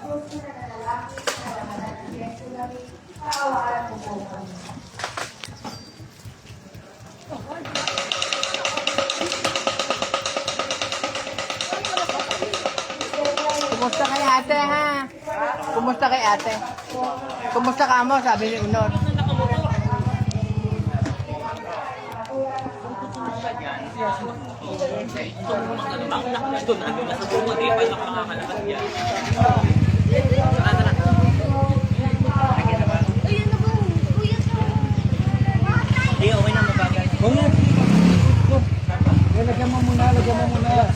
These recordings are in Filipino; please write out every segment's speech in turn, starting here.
Kumusta kay ate ha? Kumusta kay ate? Kumusta ka mo? Sabi ni Unor. Lagyan mo muna.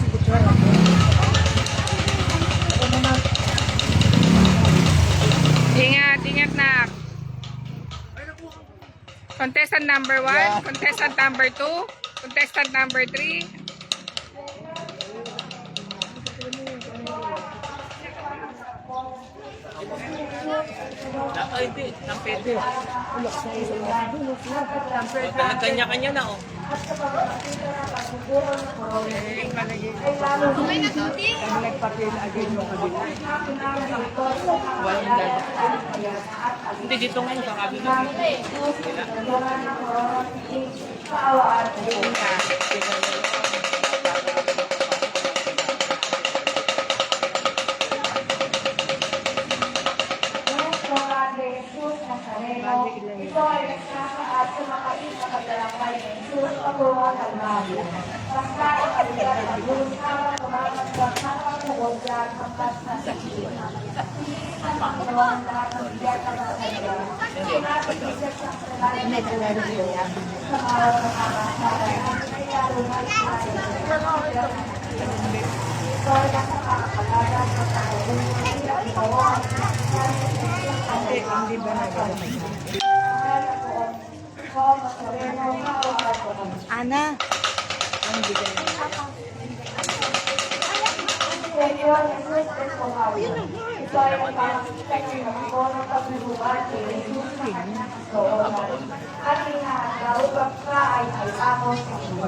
Ingat na. Contestant number 1, contestant number 2, contestant number 3. Hindi, ang pwede. Kanya-kanya na, oh. Hindi, dito ngayon sa kabila. Ito ay nagsasaad sa makait na paglalakbay ng Jesus patungo ng Maria. Basta ikaligan ng Diyos para kumamagdag sa pagkakagod hanggat sa sakit. Ang Panginoon lahat ng biyat at kasaya. Pinapag-isip sa salamin ng Panginoon sa mga makakasaya. Kaya lumayan tayo. Ito ay nakakakalaga sa pagkakagod ng Panginoon. Hindi ba nagalaman? Ana. Ang bigay niya. Ito ay ang pangasitan ng ako ng pagbibuhat ni Jesus na kanyang kastoon. At inaagaw pagka ay ako sa iyo.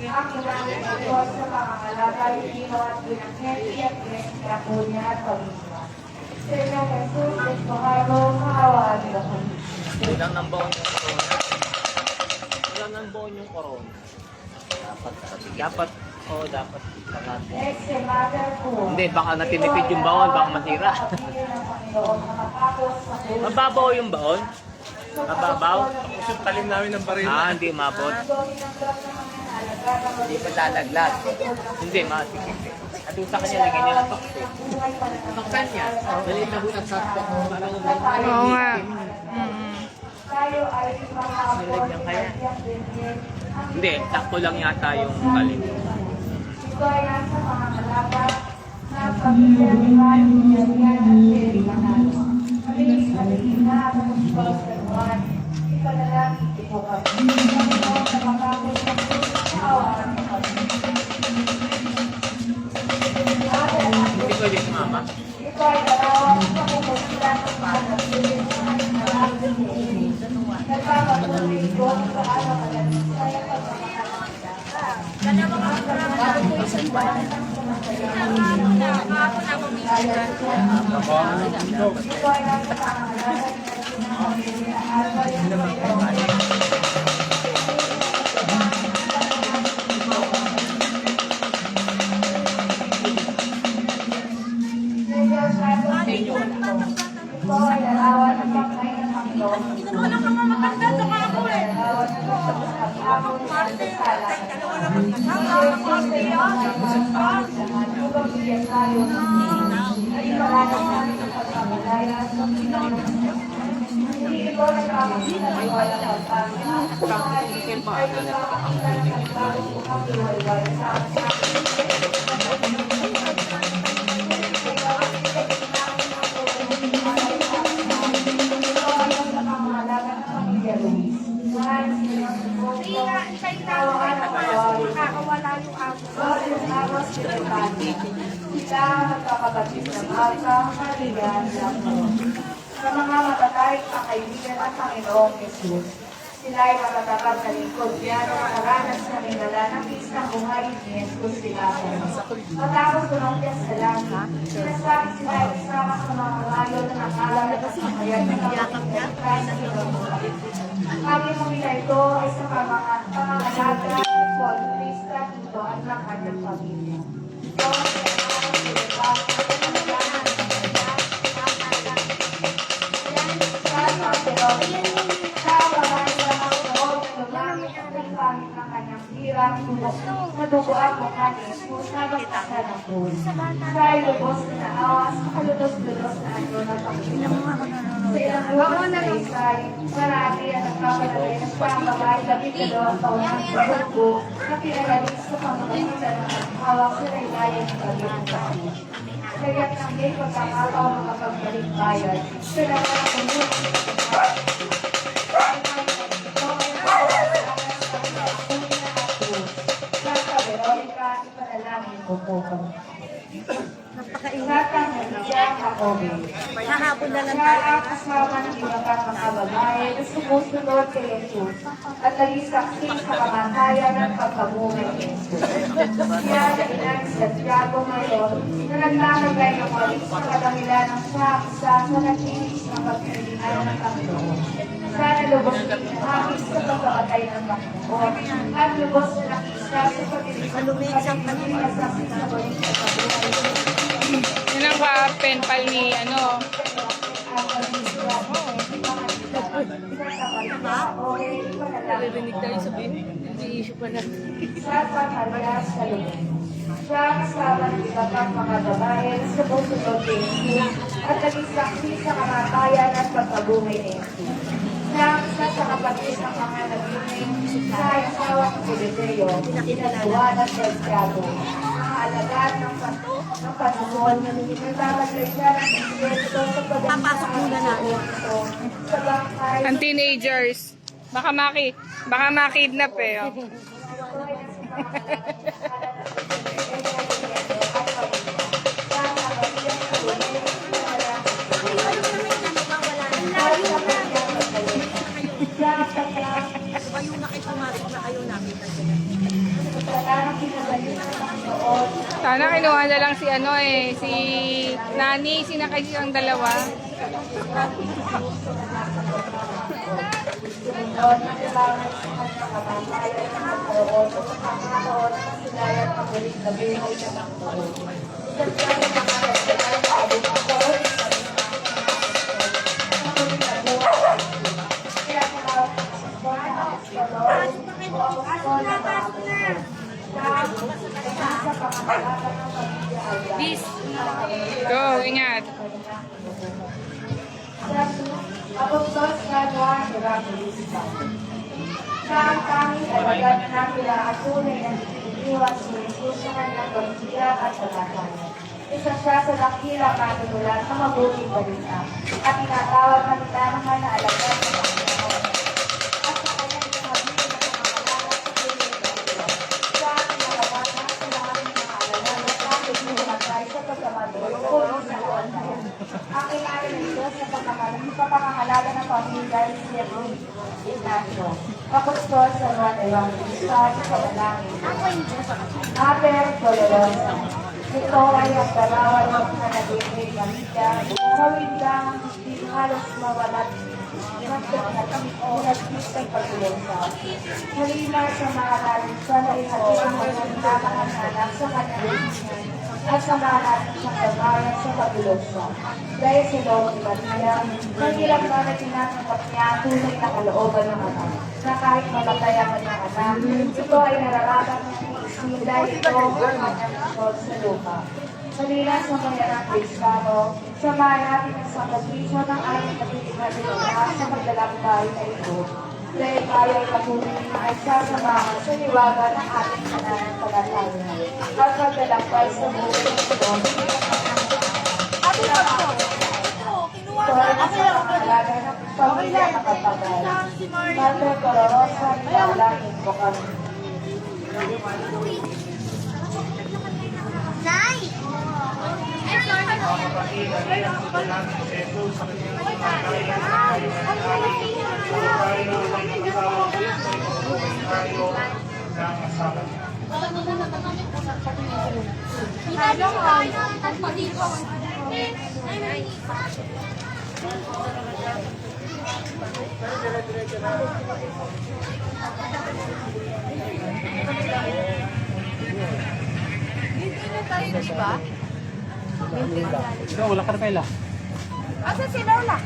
Ang ginamit ako sa pangangalaga, Pino at Binangeti at Grecia po niya at pamilya. Senyong Jesus, ito kayo mahawaan niyo kami. Kulang ng baon yung corona. Kulang ng baon yung corona. Dapat lahat. Hindi, baka natinipid yung baon, baka masira. Mababaw yung baon? Mababaw? Yung talim namin ng baril. Hindi mabot. Hindi pa lalaglag. Hindi, masikip. At sa kanya, lagyan niya ng toksin. Toksan niya. Dali na butas sa toksin. Oo nga. Nilagyan kaya? Hindi, sakto lang yata yung kalim. Ito ay nasa pangangalaga na pamilya ni Mari, Maria at Mary Manalo. Kami na ang Diyos sa Juan. Ipanalangin ito kami. Panginoon na makakos ng kaawaan mo kami. Hindi ko yung mama. Ito ay dalawang pagkukusilan ng panagpili sa kanyang nalangin ni Jesus. Nagpapatuloy ito sa alam-alam sa iyong pagmamahal. Bago po isang buwan. Ito ay nasa pangangalaga ito ay larawan ng pagkain ng Panginoon. Wala ka nga matanda sa ako eh. Sa mga matatay ang kaibigan ng Panginoong Jesus, sila ay matatapat sa lingkod niya na nakaranas na nilala ng isang buhay ni Jesus sila. Matapos tunong niya sa langit, sinasabi sila ay isama sa mga alam na kasi yakap niya. Kami pamilya ito ay sa pangangalaga, kontrista, ito at ng kanyang pamilya. So, maduguan mo kanin, habang kasa ng pool. Dahil lubos na awas, kaludos-ludos na ano na Panginoon. Sa ilang lugar na isay, marami ang nagpapalagay ng pangabay, labing dalawang taon ng pagbubo, na pinagaling sa pamamagitan ng hawak sa laylayan ng pagbubo. Kaya't nang may pagkakataon makapagbalik bayad, sila na ang napakaingatan mo siya kaobi. Hahapon na lang Siya tayo. ang kasama ng ibang mga babae na sumusunod kay Jesus at naging saksi sa kamatayan at pagkabuhay ni Jesus. Siya na ina ni Santiago ngayon na naglalagay ng walis sa kadamilan ng siya isa sa nagtiis ng pagpilihan ng Panginoon. Siya na lubos na hangis sa pagkamatay ng Panginoon at lubos na nakisya sa pagpilihan sa saksi sa walis sa pagkabuhay. Yun ang pen pal ni ano. Narinig tayo sabihin. Nag-i-issue pa na. Siya kasama ng iba pang mga babae na sumusunod kay Jesus at naging saksi sa kamatayan at pagkabuhay ni Jesus. Siya ang isa sa kapatid ng mga naging sa asawa ng Filipeo, Juan at Santiago, mga alagad ng Panginoon, nagtatalagay siya ng Espiritu sa Papasok muna natin. sa bangkay. Ang teenagers. Baka makidnap eh. Oh. Kayo na kayo pumasok na kayo namin. Sana kinuha na lang si ano eh, si Nani, sinakay silang dalawa. Go, ingat. Apostol sa Juan Evangelista. Siya ang tanging alagad na pinakatunay na iniwan si Jesus sa kanyang pagsiyak at pagkakaya. Isa siya sa dakilang katutulan sa mabuting balita at tinatawag na minamahal na alagad ng Panginoon. At sa kanyang pinagbilang na pangalaman sa Pilipinas, siya ang pinakabatas sa lahat ng mga alagad na kahit pinagkay sa pagkamadol o sa kawantayan. Ang kailangan ng Diyos sa pagkakahalaga ng pamilya ni Sierra Ignacio. Apostol sa Juan Evangelista sa Kabalangin. Aper Dolorosa. Ito ay ang dalawan ng kanagiging pamilya. Gawin lang ang hindi halos mawalat nagkikistay pagkulong halina sa mahalin sa naihatid ang magandang sa kanyang at sa mahalin sa kabayan sa pagkulong dahil sa loob ni Maria, mahirap na na tinatanggap niya ang tunay na kalooban ng anak na kahit mamatay ang kanyang anak, ito ay nararapat ng isin dahil ito ang kanyang isod sa lupa. Halina sa mga ng Kristano, samahan natin ang sakripisyo ng ating pagtitigaligtas sa paglalakbay na ito. Dahil tayo ay patuloy na ay sasamahan sa liwaga ng ating pananampalataya at paglalakbay sa buhay ng ito. Ito ay nasa pangalaga ng pamilya nakatagal. Mother Dolorosa, ilalangin ko kami. Dito na tayo, di ba? Ikaw, wala ka na kaila. Asa si Lola?